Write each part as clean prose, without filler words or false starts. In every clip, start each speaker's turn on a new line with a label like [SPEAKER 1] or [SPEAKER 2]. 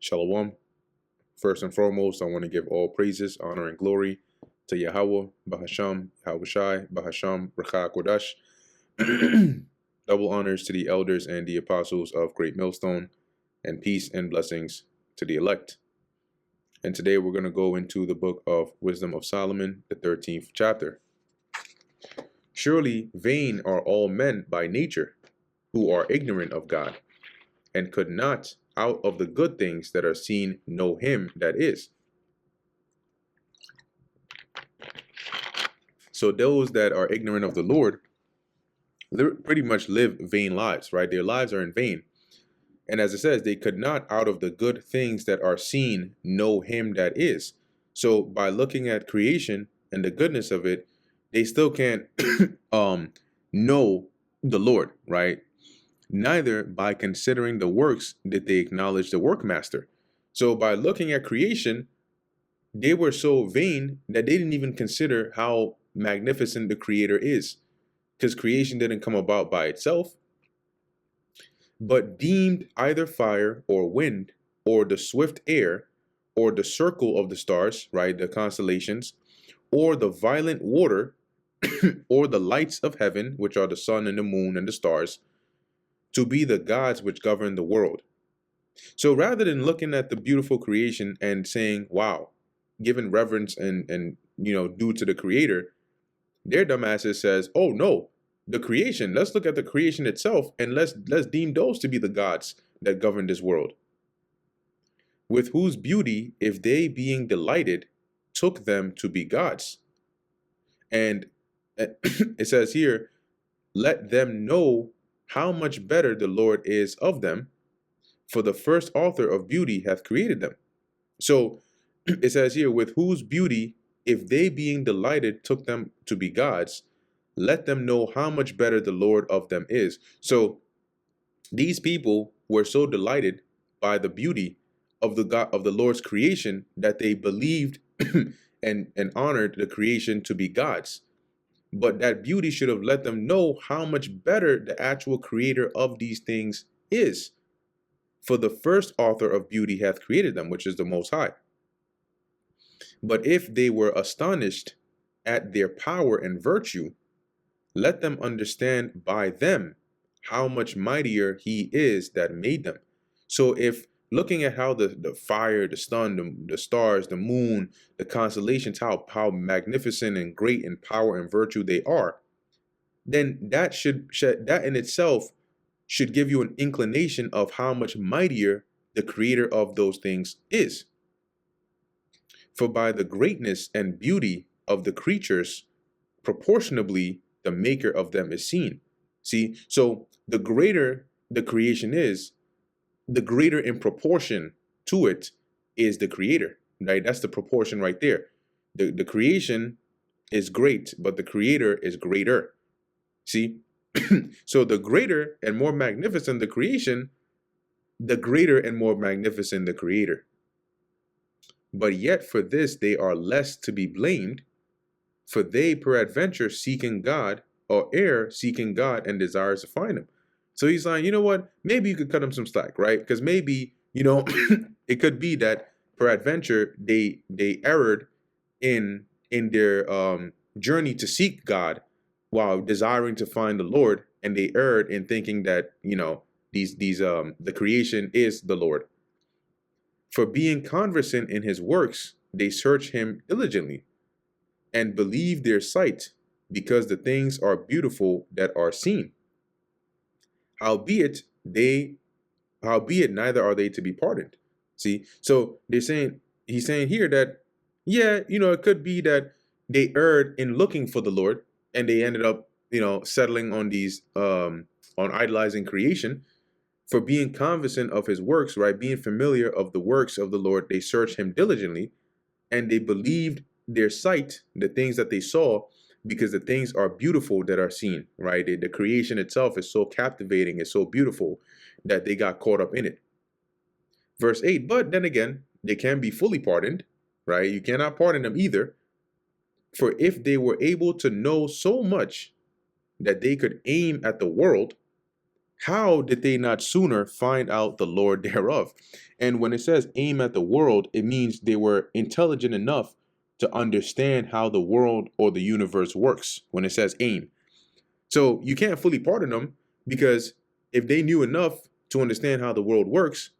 [SPEAKER 1] Shalom. First and foremost, I want to give all praises, honor, and glory to Yahweh, Bahasham, Yahushai, Bahasham, Rakha Kodash. Double honors to the elders and the apostles of Great Millstone, and peace and blessings to the elect. And today we're going to go into the book of Wisdom of Solomon, the 13th chapter. Surely vain are all men by nature, who are ignorant of God, and could not out of the good things that are seen know him that is. So those that are ignorant of the Lord pretty much live vain lives, right? Their lives are in vain. And as it says, they could not out of the good things that are seen know him that is. So by looking at creation and the goodness of it, they still can't know the Lord, right? Neither by considering the works did they acknowledge the workmaster. So by looking at creation, they were so vain that they didn't even consider how magnificent the Creator is, because creation didn't come about by itself, but deemed either fire or wind or the swift air or the circle of the stars, right, the constellations, or the violent water or the lights of heaven, which are the sun and the moon and the stars, to be the gods which govern the world. So rather than looking at the beautiful creation and saying, wow, giving reverence and due to the Creator, their dumbasses says, oh no, the creation, let's look at the creation itself and let's deem those to be the gods that govern this world, with whose beauty, if they being delighted, took them to be gods. And it says here, let them know how much better the Lord is of them, for the first author of beauty hath created them. So it says here, with whose beauty, if they being delighted took them to be gods, let them know how much better the Lord of them is. So these people were so delighted by the beauty of the God of the Lord's creation that they believed and honored the creation to be gods. But that beauty should have let them know how much better the actual creator of these things is. For the first author of beauty hath created them, which is the Most High. But if they were astonished at their power and virtue, let them understand by them how much mightier he is that made them. So if looking at how the fire, the sun, the stars, the moon, the constellations, how magnificent and great in power and virtue they are, then that in itself should give you an inclination of how much mightier the creator of those things is. For by the greatness and beauty of the creatures, proportionably the maker of them is seen. See, so the greater the creation is, the greater in proportion to it is the creator, right? That's the proportion right there. The creation is great, but the creator is greater. See? So the greater and more magnificent the creation, the greater and more magnificent the creator. But yet for this they are less to be blamed, for they peradventure seeking God, or err seeking God and desires to find him. So he's like, you know what? Maybe you could cut him some slack, right? Because maybe, it could be that peradventure they erred in their journey to seek God while desiring to find the Lord, and they erred in thinking that, the creation is the Lord. For being conversant in his works, they search him diligently, and believe their sight, because the things are beautiful that are seen. Howbeit neither are they to be pardoned. See, so he's saying here that, yeah, it could be that they erred in looking for the Lord, and they ended up, settling on these, on idolizing creation. For being conversant of his works, right, being familiar of the works of the Lord, they searched him diligently, and they believed their sight, the things that they saw, because the things are beautiful that are seen, right? The creation itself is so captivating, it's so beautiful that they got caught up in it. Verse 8, but then again, they can be fully pardoned, right? You cannot pardon them either. For if they were able to know so much that they could aim at the world, How did they not sooner find out the Lord thereof? And when it says aim at the world, it means they were intelligent enough to understand how the world or the universe works when it says aim. So you can't fully pardon them, because if they knew enough to understand how the world works,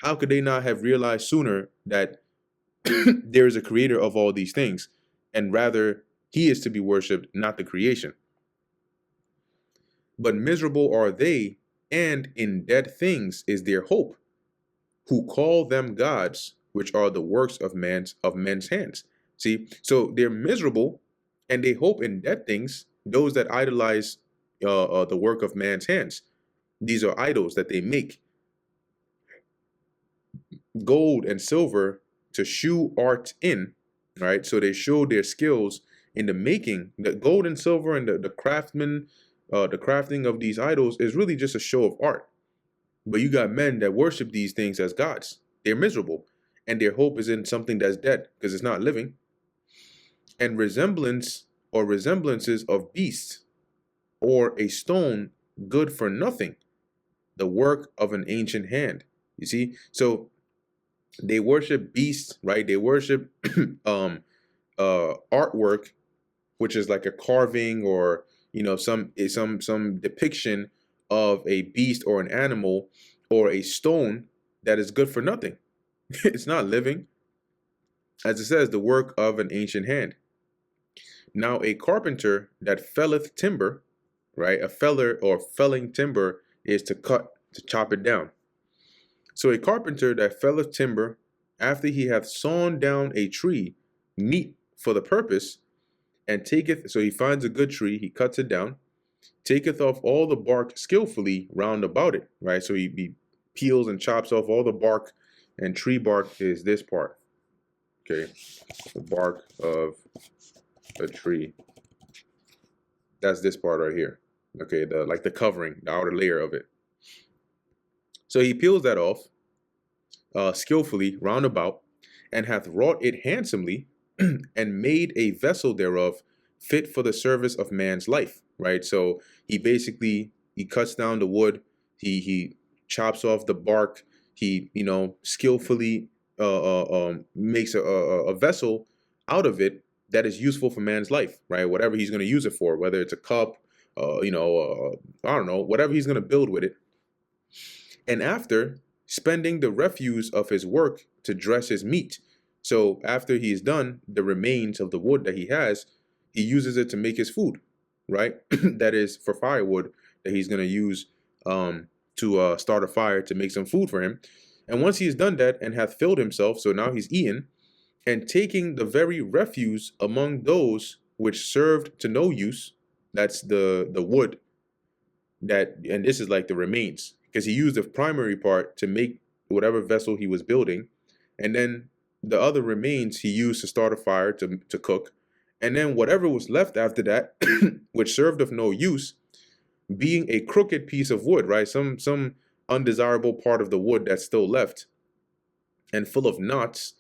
[SPEAKER 1] how could they not have realized sooner that there is a creator of all these things, and rather he is to be worshipped, not the creation? But miserable are they, and in dead things is their hope, who call them gods, which are the works of men's hands. See, so they're miserable, and they hope in dead things. Those that idolize the work of man's hands. These are idols that they make, gold and silver to shew art in, right? So they show their skills in the making. The gold and silver and the crafting of these idols is really just a show of art. But you got men that worship these things as gods. They're miserable, and their hope is in something that's dead because it's not living. And resemblance or resemblances of beasts, or a stone good for nothing, the work of an ancient hand. You see, so they worship beasts, right? They worship artwork, which is like a carving, or some depiction of a beast or an animal, or a stone that is good for nothing. It's not living. As it says, the work of an ancient hand. Now a carpenter that felleth timber, right? A feller or felling timber is to cut, to chop it down. So a carpenter that felleth timber, after he hath sawn down a tree meet for the purpose, and taketh, so he finds a good tree, he cuts it down, taketh off all the bark skillfully round about it, right? So he peels and chops off all the bark, and tree bark is this part, okay? The bark of a tree, that's this part right here, okay? The covering, the outer layer of it. So he peels that off skillfully round about, and hath wrought it handsomely, and made a vessel thereof fit for the service of man's life, right? So he cuts down the wood, he chops off the bark, he skillfully makes a vessel out of it that is useful for man's life, right? Whatever he's going to use it for, whether it's a cup, I don't know, whatever he's going to build with it. And after spending the refuse of his work to dress his meat. So after he is done, the remains of the wood that he has, he uses it to make his food, right? That is for firewood that he's going to use to start a fire to make some food for him. And once he has done that and hath filled himself, so now he's eaten, and taking the very refuse among those which served to no use, that's the wood, and this is like the remains, because he used the primary part to make whatever vessel he was building, and then the other remains he used to start a fire to cook, and then whatever was left after that, which served of no use, being a crooked piece of wood, right? Some undesirable part of the wood that's still left, and full of knots,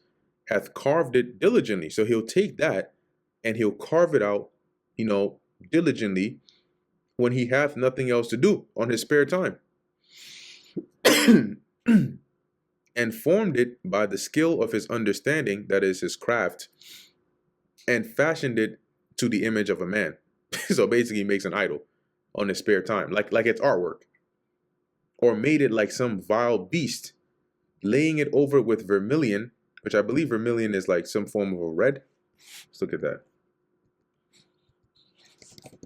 [SPEAKER 1] hath carved it diligently. So he'll take that and he'll carve it out, diligently, when he hath nothing else to do on his spare time. And formed it by the skill of his understanding, that is his craft, and fashioned it to the image of a man. So basically he makes an idol on his spare time, like it's artwork. Or made it like some vile beast, laying it over with vermilion, which I believe vermilion is like some form of a red. Let's look at that.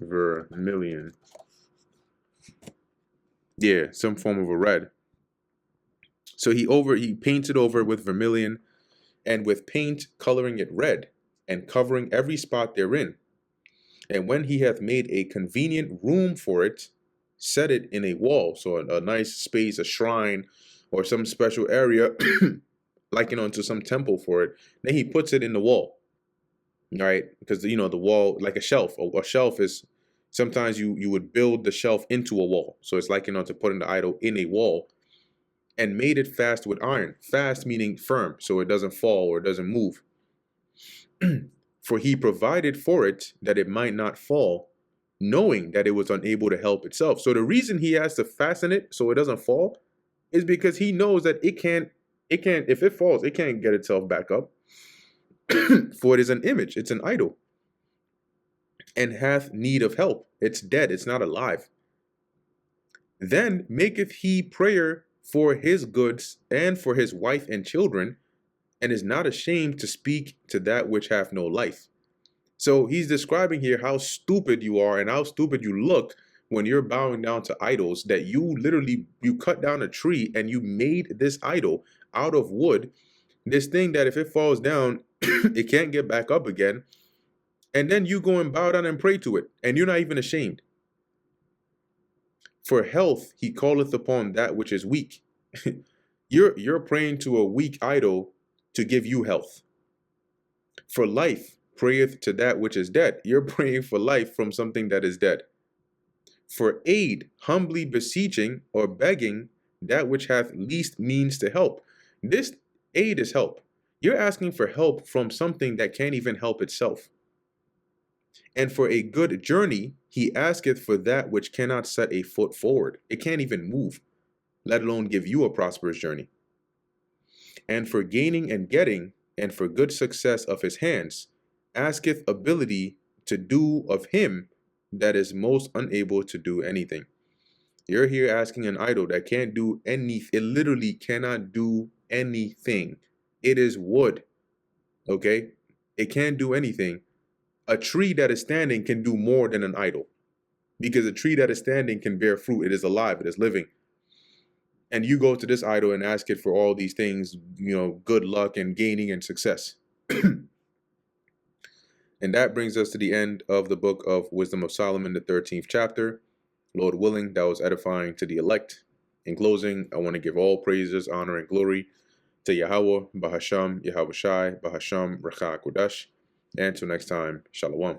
[SPEAKER 1] Vermilion. Yeah, some form of a red. So he paints it over with vermilion, and with paint coloring it red, and covering every spot therein. And when he hath made a convenient room for it, set it in a wall, so a nice space, a shrine, or some special area, liken unto some temple for it. Then he puts it in the wall, right? Because the wall, like a shelf. A shelf is, sometimes you would build the shelf into a wall, so it's likened unto putting the idol in a wall. And made it fast with iron. Fast meaning firm, so it doesn't fall or it doesn't move. For he provided for it that it might not fall, knowing that it was unable to help itself. So the reason he has to fasten it so it doesn't fall is because he knows that if it falls, it can't get itself back up. For it is an image, it's an idol, and hath need of help. It's dead, it's not alive. Then maketh he prayer for his goods and for his wife and children, and is not ashamed to speak to that which hath no life. So he's describing here how stupid you are and how stupid you look when you're bowing down to idols, that you cut down a tree and you made this idol out of wood, this thing that if it falls down, it can't get back up again. And then you go and bow down and pray to it, and you're not even ashamed. For health, he calleth upon that which is weak. You're praying to a weak idol to give you health. For life, prayeth to that which is dead. You're praying for life from something that is dead. For aid, humbly beseeching or begging that which hath least means to help. This aid is help. You're asking for help from something that can't even help itself. And for a good journey, he asketh for that which cannot set a foot forward. It can't even move, let alone give you a prosperous journey. And for gaining and getting, and for good success of his hands, asketh ability to do of him that is most unable to do anything. You're here asking an idol that can't do anything. It literally cannot do anything. It is wood, okay? It can't do anything. A tree that is standing can do more than an idol, because a tree that is standing can bear fruit. It is alive. It is living. And you go to this idol and ask it for all these things, good luck and gaining and success. And that brings us to the end of the book of Wisdom of Solomon, the 13th chapter. Lord willing, that was edifying to the elect. In closing, I want to give all praises, honor, and glory to Yahweh, Bahasham, Yahweh Shai, Bahasham, Racha Kodash. And until next time, Shalom.